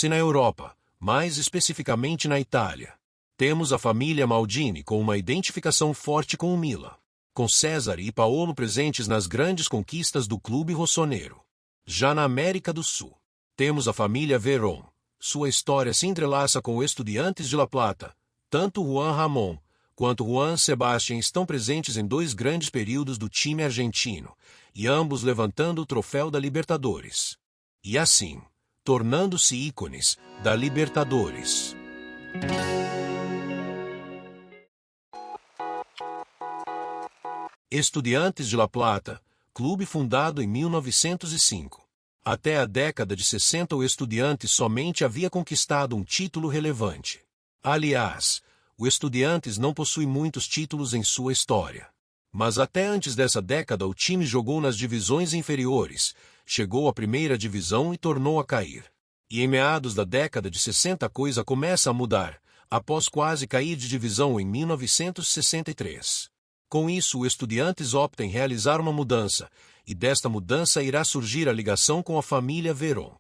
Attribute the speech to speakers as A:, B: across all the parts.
A: nasce na Europa, mais especificamente na Itália. Temos a família Maldini com uma identificação forte com o Milan, com César e Paolo presentes nas grandes conquistas do clube rossonero. Já na América do Sul, temos a família Verón. Sua história se entrelaça com o Estudiantes de La Plata. Tanto Juan Ramón quanto Juan Sebastián estão presentes em 2 grandes períodos do time argentino, e ambos levantando o troféu da Libertadores. E assim, tornando-se ícones da Libertadores. Estudiantes de La Plata, clube fundado em 1905. Até a década de 60 o Estudiantes somente havia conquistado um título relevante. Aliás, o Estudiantes não possui muitos títulos em sua história. Mas até antes dessa década o time jogou nas divisões inferiores, chegou à primeira divisão e tornou a cair. E em meados da década de 60 a coisa começa a mudar, após quase cair de divisão em 1963. Com isso o Estudiantes opta em realizar uma mudança, e desta mudança irá surgir a ligação com a família Verón.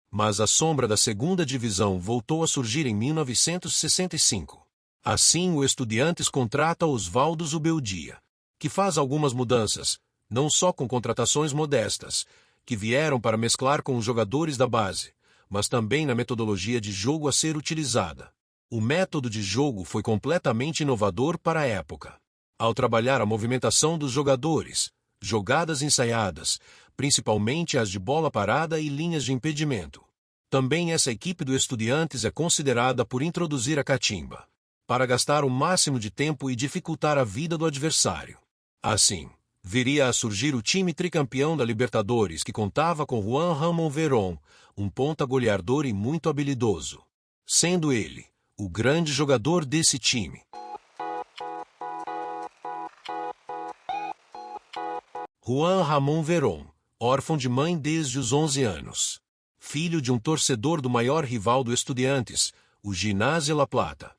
A: Mas a sombra da segunda divisão voltou a surgir em 1965. Assim o Estudiantes contrata Osvaldo Zubeldia, que faz algumas mudanças, não só com contratações modestas, que vieram para mesclar com os jogadores da base, mas também na metodologia de jogo a ser utilizada. O método de jogo foi completamente inovador para a época. Ao trabalhar a movimentação dos jogadores, jogadas ensaiadas, principalmente as de bola parada e linhas de impedimento. Também essa equipe do Estudiantes é considerada por introduzir a catimba, para gastar o máximo de tempo e dificultar a vida do adversário. Assim, viria a surgir o time tricampeão da Libertadores que contava com Juan Ramón Verón, um ponta goleador e muito habilidoso, sendo ele o grande jogador desse time. Juan Ramón Verón, órfão de mãe desde os 11 anos. Filho de um torcedor do maior rival do Estudiantes, o Ginásio La Plata.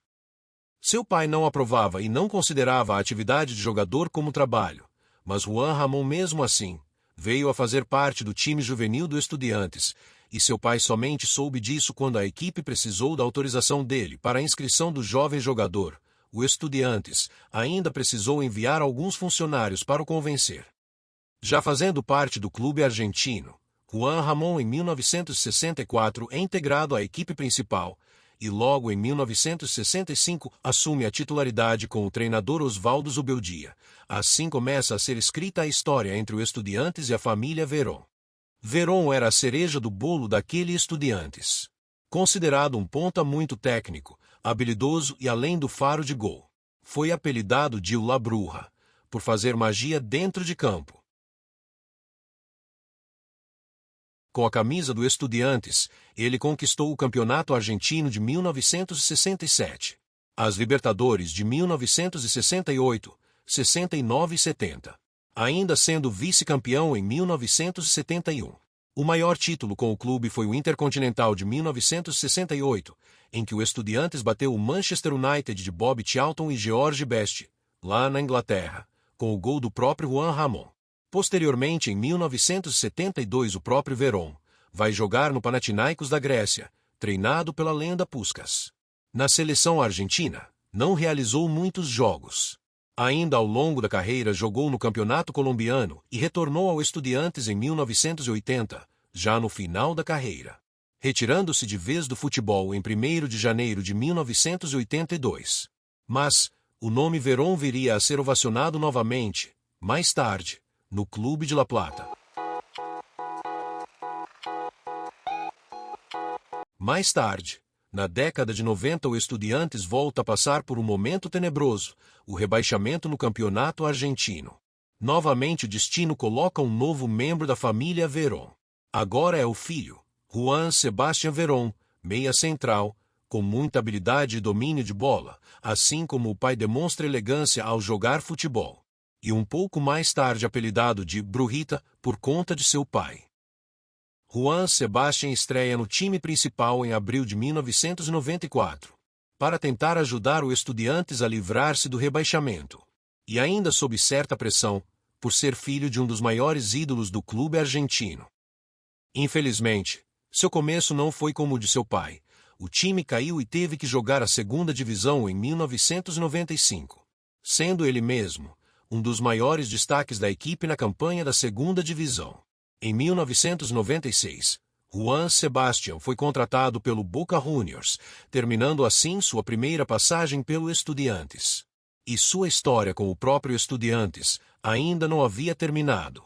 A: Seu pai não aprovava e não considerava a atividade de jogador como trabalho, mas Juan Ramón mesmo assim, veio a fazer parte do time juvenil do Estudiantes, e seu pai somente soube disso quando a equipe precisou da autorização dele para a inscrição do jovem jogador. O Estudiantes ainda precisou enviar alguns funcionários para o convencer. Já fazendo parte do clube argentino, Juan Ramón em 1964 é integrado à equipe principal e logo em 1965 assume a titularidade com o treinador Osvaldo Zubeldia. Assim começa a ser escrita a história entre o Estudiantes e a família Verón. Verón era a cereja do bolo daquele Estudiantes. Considerado um ponta muito técnico, habilidoso e além do faro de gol. Foi apelidado de La Bruja, por fazer magia dentro de campo. Com a camisa do Estudiantes, ele conquistou o Campeonato Argentino de 1967, as Libertadores de 1968, 69 e 70, ainda sendo vice-campeão em 1971. O maior título com o clube foi o Intercontinental de 1968, em que o Estudiantes bateu o Manchester United de Bob Charlton e George Best, lá na Inglaterra, com o gol do próprio Juan Ramón. Posteriormente, em 1972, o próprio Verón vai jogar no Panathinaikos da Grécia, treinado pela lenda Puskás. Na seleção argentina, não realizou muitos jogos. Ainda ao longo da carreira jogou no Campeonato Colombiano e retornou ao Estudiantes em 1980, já no final da carreira, retirando-se de vez do futebol em 1º de janeiro de 1982. Mas o nome Verón viria a ser ovacionado novamente, mais tarde, no Clube de La Plata. Mais tarde, na década de 90, o Estudiantes volta a passar por um momento tenebroso, o rebaixamento no campeonato argentino. Novamente o destino coloca um novo membro da família Verón. Agora é o filho, Juan Sebastián Verón, meia central, com muita habilidade e domínio de bola, assim como o pai demonstra elegância ao jogar futebol. E um pouco mais tarde apelidado de Brujita por conta de seu pai. Juan Sebastián estreia no time principal em abril de 1994, para tentar ajudar o Estudiantes a livrar-se do rebaixamento. E ainda sob certa pressão, por ser filho de um dos maiores ídolos do clube argentino. Infelizmente, seu começo não foi como o de seu pai. O time caiu e teve que jogar a segunda divisão em 1995, sendo ele mesmo um dos maiores destaques da equipe na campanha da segunda divisão. Em 1996, Juan Sebastián foi contratado pelo Boca Juniors, terminando assim sua primeira passagem pelo Estudiantes. E sua história com o próprio Estudiantes ainda não havia terminado.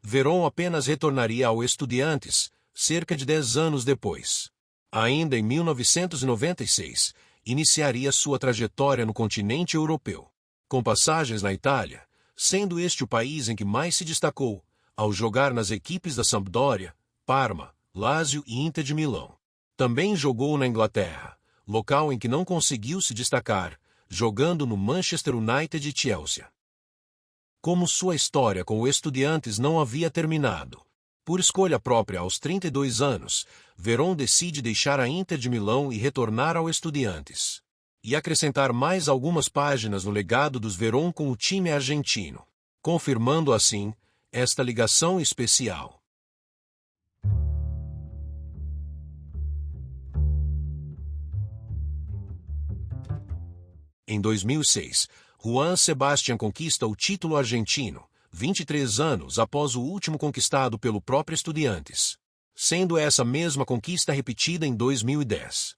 A: Verón apenas retornaria ao Estudiantes cerca de 10 anos depois. Ainda em 1996, iniciaria sua trajetória no continente europeu, com passagens na Itália, sendo este o país em que mais se destacou, ao jogar nas equipes da Sampdoria, Parma, Lazio e Inter de Milão. Também jogou na Inglaterra, local em que não conseguiu se destacar, jogando no Manchester United e Chelsea. Como sua história com o Estudiantes não havia terminado, por escolha própria aos 32 anos, Verón decide deixar a Inter de Milão e retornar ao Estudiantes. E acrescentar mais algumas páginas no legado dos Verón com o time argentino, confirmando assim esta ligação especial. Em 2006, Juan Sebastián conquista o título argentino, 23 anos após o último conquistado pelo próprio Estudiantes, sendo essa mesma conquista repetida em 2010.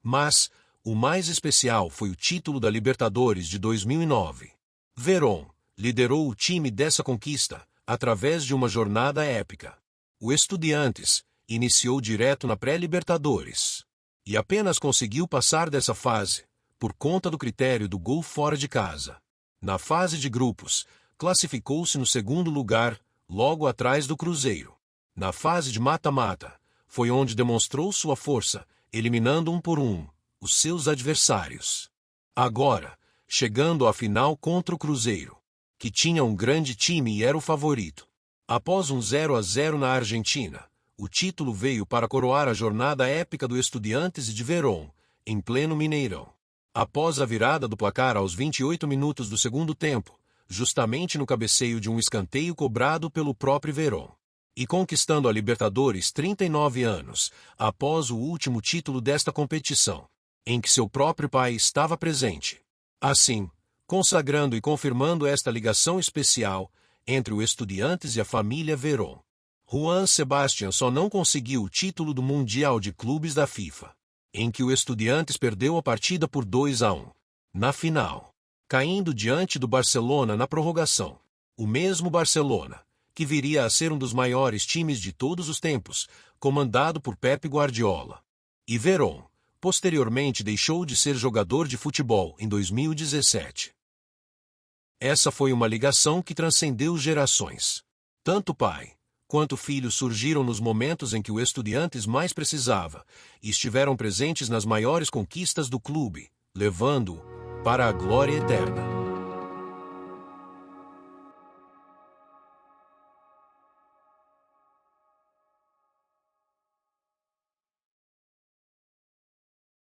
A: Mas o mais especial foi o título da Libertadores de 2009. Verón liderou o time dessa conquista através de uma jornada épica. O Estudiantes iniciou direto na pré-Libertadores e apenas conseguiu passar dessa fase por conta do critério do gol fora de casa. Na fase de grupos, classificou-se no segundo lugar, logo atrás do Cruzeiro. Na fase de mata-mata, foi onde demonstrou sua força, eliminando um por um os seus adversários. Agora, chegando à final contra o Cruzeiro, que tinha um grande time e era o favorito. Após um 0-0 na Argentina, o título veio para coroar a jornada épica do Estudiantes e de Verón, em pleno Mineirão. Após a virada do placar aos 28 minutos do segundo tempo, justamente no cabeceio de um escanteio cobrado pelo próprio Verón, e conquistando a Libertadores 39 anos, após o último título desta competição, em que seu próprio pai estava presente. Assim, consagrando e confirmando esta ligação especial entre o Estudiantes e a família Verón. Juan Sebastián só não conseguiu o título do Mundial de Clubes da FIFA, em que o Estudiantes perdeu a partida por 2-1, na final, caindo diante do Barcelona na prorrogação. O mesmo Barcelona, que viria a ser um dos maiores times de todos os tempos, comandado por Pep Guardiola. E Verón, posteriormente deixou de ser jogador de futebol em 2017. Essa foi uma ligação que transcendeu gerações. Tanto pai quanto filho surgiram nos momentos em que o Estudiantes mais precisava e estiveram presentes nas maiores conquistas do clube, levando-o para a glória eterna.